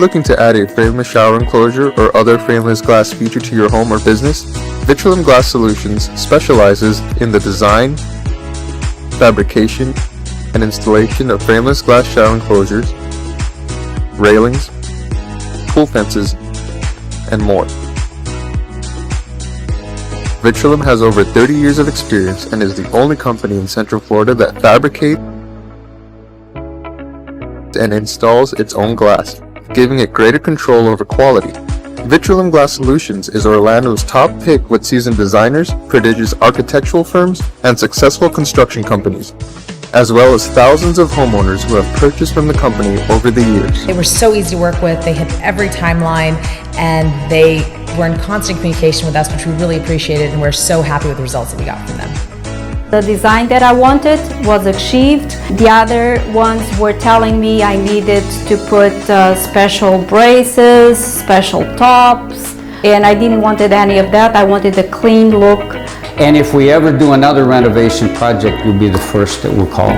looking to add a frameless shower enclosure or other frameless glass feature to your home or business, Vitrilum Glass Solutions specializes in the design, fabrication, and installation of frameless glass shower enclosures, railings, pool fences, and more. Vitrilum has over 30 years of experience and is the only company in Central Florida that fabricates and installs its own glass, giving it greater control over quality. Vitrilum Glass Solutions is Orlando's top pick with seasoned designers, prestigious architectural firms, and successful construction companies, as well as thousands of homeowners who have purchased from the company over the years. They were so easy to work with, they hit every timeline, and they were in constant communication with us, which we really appreciated, and we're so happy with the results that we got from them. The design that I wanted was achieved. The other ones were telling me I needed to put special braces, special tops, and I didn't want any of that. I wanted a clean look. And if we ever do another renovation project, you'll be the first that we'll call.